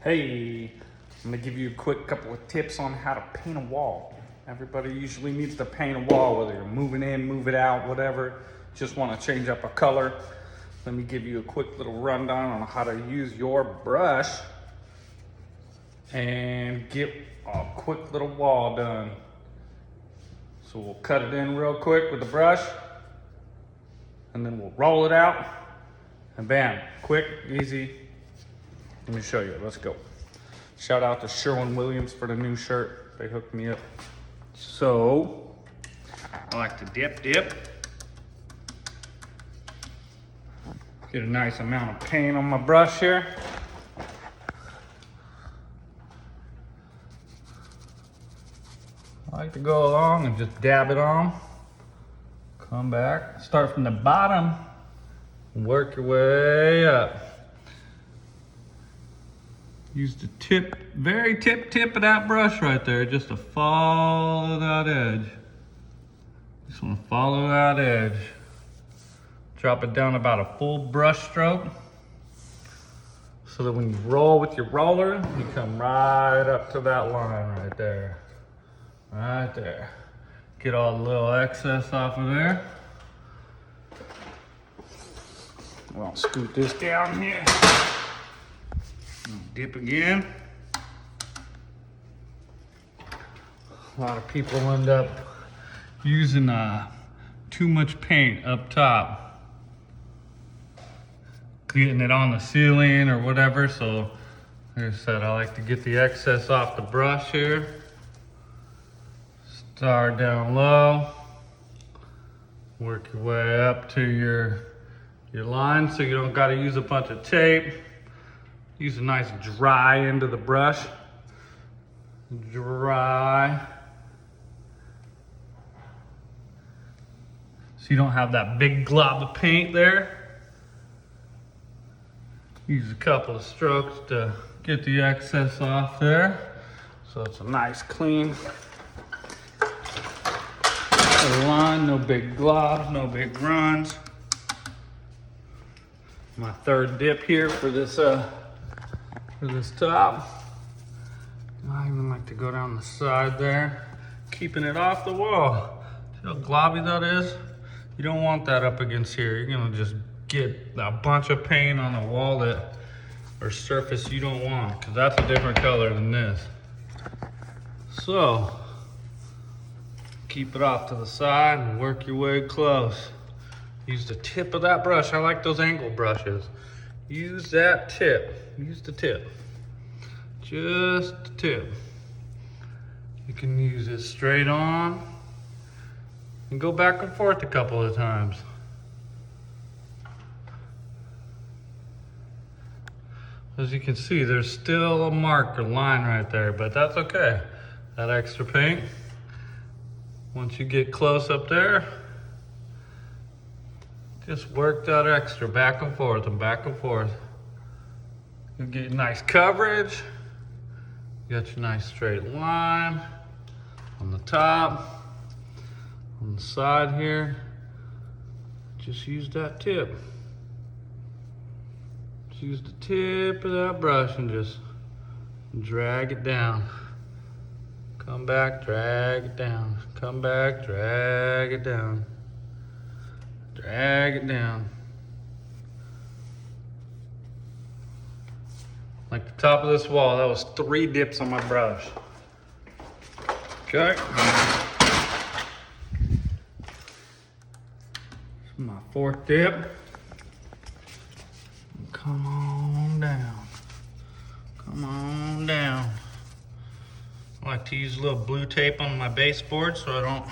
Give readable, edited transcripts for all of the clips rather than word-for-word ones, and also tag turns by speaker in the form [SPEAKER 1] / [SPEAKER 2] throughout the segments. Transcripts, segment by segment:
[SPEAKER 1] Hey, I'm gonna give you a quick couple of tips on how to paint a wall. Everybody usually needs to paint a wall, whether you're moving in, moving out, whatever. Just wanna change up a color. Let me give you a quick little rundown on how to use your brush and get a quick little wall done. So we'll cut it in real quick with the brush, and then we'll roll it out, and bam, quick, easy. Let me show you, let's go. Shout out to Sherwin-Williams for the new shirt. They hooked me up. So, I like to dip. Get a nice amount of paint on my brush here. I like to go along and just dab it on. Come back, start from the bottom, work your way up. Use the tip, very tip of that brush right there, just to follow that edge. Just want to follow that edge. Drop it down about a full brush stroke, so that when you roll with your roller, you come right up to that line right there. Right there. Get all the little excess off of there. Well, scoot this down here. Dip again. A lot of people end up using too much paint up top, getting it on the ceiling or whatever. So like I said, I like to get the excess off the brush here. Start down low, work your way up to your line, so you don't got to use a bunch of tape. Use a nice dry end of the brush. Dry. So you don't have that big glob of paint there. Use a couple of strokes to get the excess off there. So it's a nice clean line, no big globs, no big runs. My third dip here for this top. I even like to go down the side there, keeping it off the wall. See how globby that is? You don't want that up against here. You're gonna just get a bunch of paint on a wall or surface you don't want, because that's a different color than this. So, keep it off to the side and work your way close. Use the tip of that brush. I like those angle brushes. Use that tip. Use the tip. Just the tip. You can use it straight on and go back and forth a couple of times. As you can see, there's still a mark or line right there, but that's okay. That extra paint, once you get close up there, just work that extra back and forth and back and forth. You get nice coverage. You got your nice straight line on the top, on the side here. Just use that tip. Just use the tip of that brush and just drag it down. Come back, drag it down. Come back, drag it down. Drag it down. Like the top of this wall, that was 3 dips on my brush. Okay. This is my 4th dip. Come on down. Come on down. I like to use a little blue tape on my baseboard so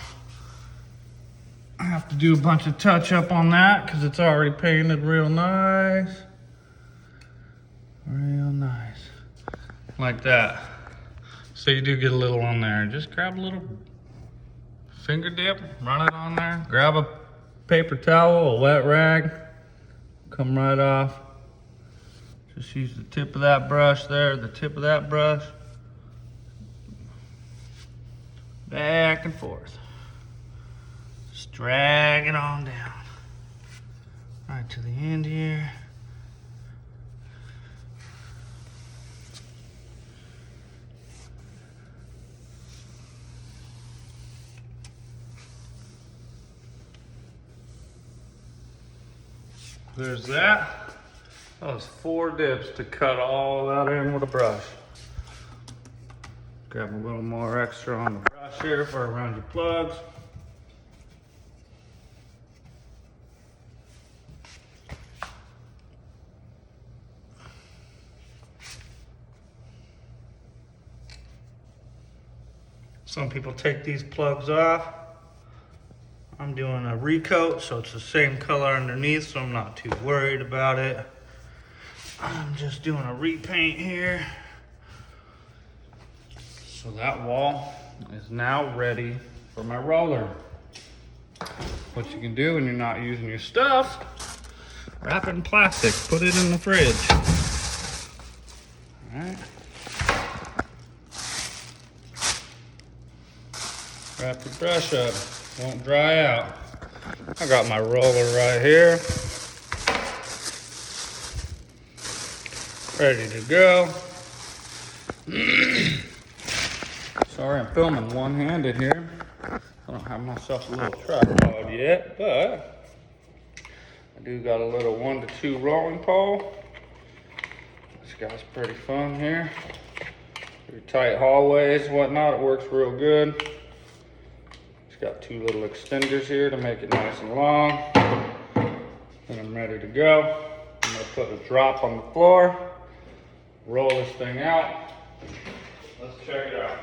[SPEAKER 1] I have to do a bunch of touch up on that because it's already painted real nice. Real nice. Like that. So you do get a little on there. Just grab a little finger dip, run it on there. Grab a paper towel, a wet rag. Come right off. Just use the tip of that brush there, the tip of that brush. Back and forth. Just drag it on down. Right to the end here. there's that. That was 4 dips to cut all that in with a brush. Grab a little more extra on the brush here for around your plugs. Some people take these plugs off. I'm doing a recoat, so it's the same color underneath, so I'm not too worried about it. I'm just doing a repaint here. So that wall is now ready for my roller. What you can do when you're not using your stuff, wrap it in plastic, put it in the fridge. All right. Wrap your brush up, won't dry out. I got my roller right here, ready to go. Sorry, I'm filming one-handed here. I don't have myself a little tripod yet, but I do got a little 1 to 2 rolling pole. This guy's pretty fun here. Pretty tight hallways, whatnot, it works real good. It's got 2 little extenders here to make it nice and long. And I'm ready to go. I'm gonna put a drop on the floor, roll this thing out. Let's check it out.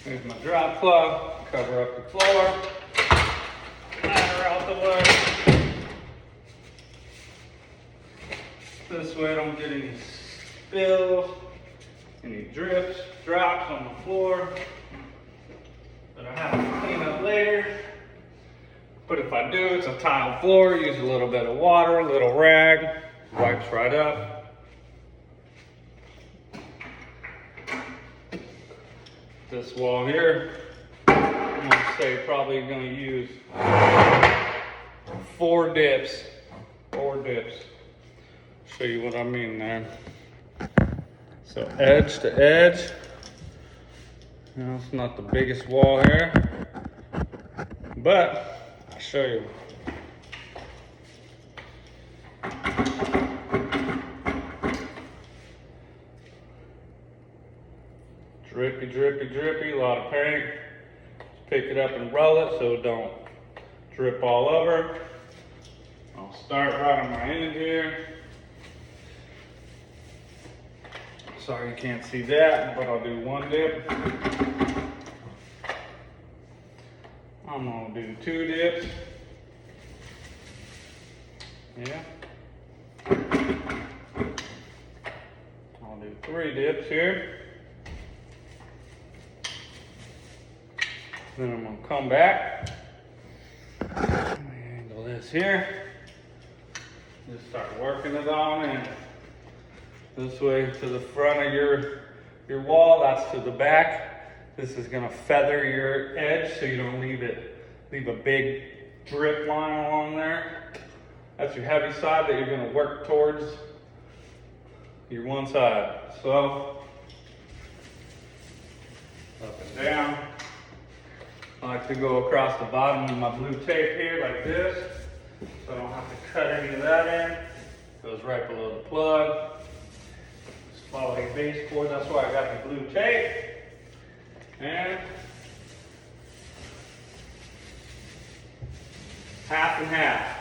[SPEAKER 1] Here's my drop plug, cover up the floor, ladder out the way. This way I don't get any spills, any drips, drops on the floor that I have to clean up later. But if I do, it's a tile floor, use a little bit of water, a little rag, wipes right up. This wall here, I'm gonna say probably gonna use 4 dips. 4 dips. Show you what I mean there. So edge to edge. You know, it's not the biggest wall here, but I'll show you. Drippy, drippy, drippy, a lot of paint. Just pick it up and roll it so it don't drip all over. I'll start right on my end here. Sorry you can't see that, but I'll do 1 dip. I'm gonna do 2 dips. Yeah. I'll do 3 dips here. Then I'm gonna come back. Let me angle this here. Just start working it on in. This way to the front of your wall, that's to the back. This is gonna feather your edge so you don't leave a big drip line along there. That's your heavy side that you're gonna work towards your one side. So, up and down. I like to go across the bottom of my blue tape here like this, so I don't have to cut any of that in. Goes right below the plug. Just follow your base cord, that's why I got the blue tape. And half and half.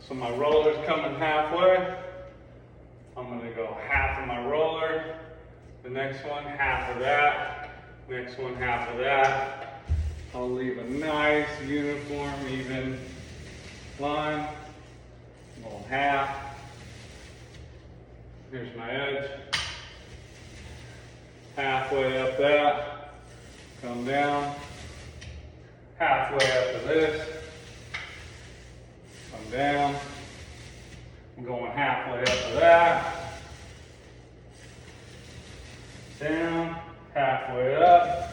[SPEAKER 1] So my roller's coming halfway. I'm gonna go half of my roller, the next one half of that, next one half of that. I'll leave a nice, uniform, even line. Go half. Here's my edge. Halfway up that. Come down. Halfway up to this. Come down. I'm going halfway up to that. Down. Halfway up.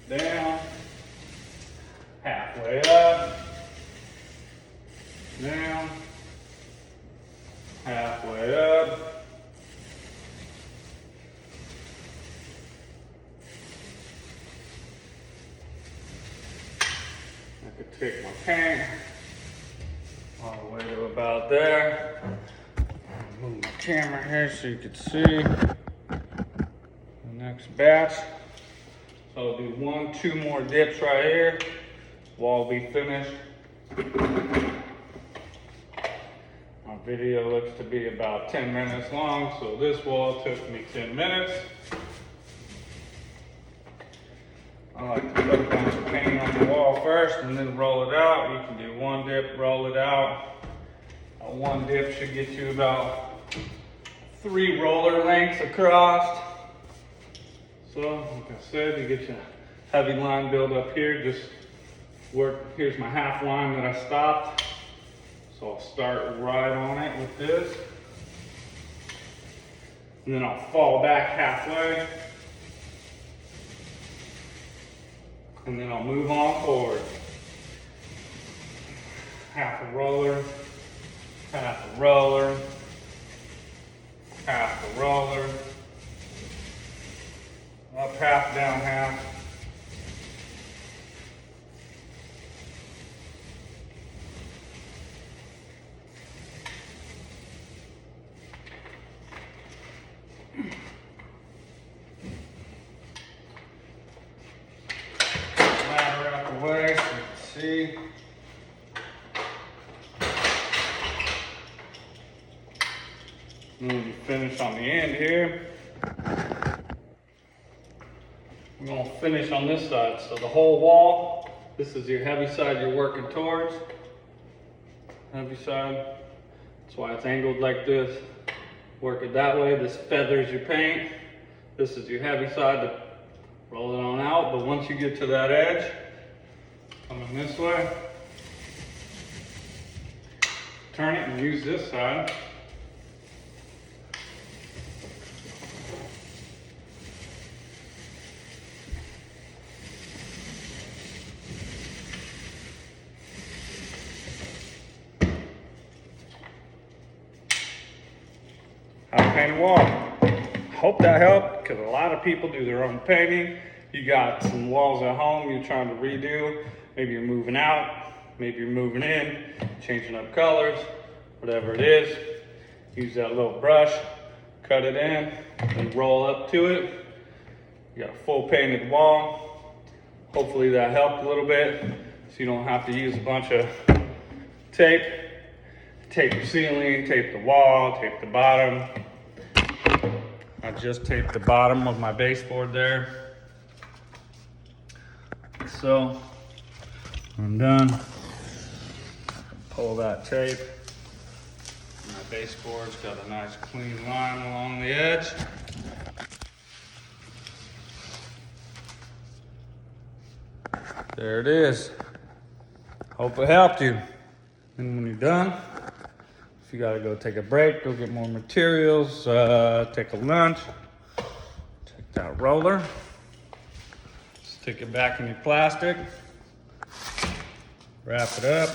[SPEAKER 1] Down, halfway up, down, take my paint all the way to about there. Move my camera here so you can see the next batch. So I'll do 1, 2 more dips right here. Wall will be finished. My video looks to be about 10 minutes long, so this wall took me 10 minutes. I like to put a bunch of paint on the wall first and then roll it out. You can do 1 dip, roll it out. 1 dip should get you about 3 roller lengths across. So, like I said, you get your heavy line build up here. Just work, here's my half line that I stopped. So I'll start right on it with this. And then I'll fall back halfway. And then I'll move on forward. Half a roller, half a roller, half a roller, up half, down half. Ladder out the way so you can see. And then you finish on the end here. We're going to finish on this side. So the whole wall, this is your heavy side you're working towards. Heavy side. That's why it's angled like this. Work it that way. This feathers your paint. This is your heavy side to roll it on out. But once you get to that edge, coming this way, turn it and use this side. How to paint a wall. Hope that helped, because a lot of people do their own painting. You got some walls at home you're trying to redo. Maybe you're moving out, maybe you're moving in, changing up colors, whatever it is. Use that little brush, cut it in, and roll up to it. You got a full painted wall. Hopefully that helped a little bit, so you don't have to use a bunch of tape. Tape your ceiling, tape the wall, tape the bottom. I just taped the bottom of my baseboard there. So, I'm done. Pull that tape. My baseboard's got a nice clean line along the edge. There it is. Hope it helped you. And when you're done, if you gotta go take a break, go get more materials, take a lunch, take that roller, stick it back in your plastic, wrap it up,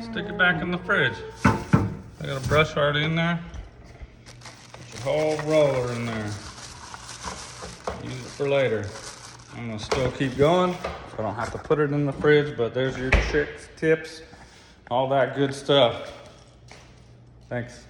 [SPEAKER 1] stick it back in the fridge. I got a brush already in there. Put your whole roller in there. Use it for later. I'm gonna still keep going, so I don't have to put it in the fridge, but there's your tricks, tips, all that good stuff. Thanks.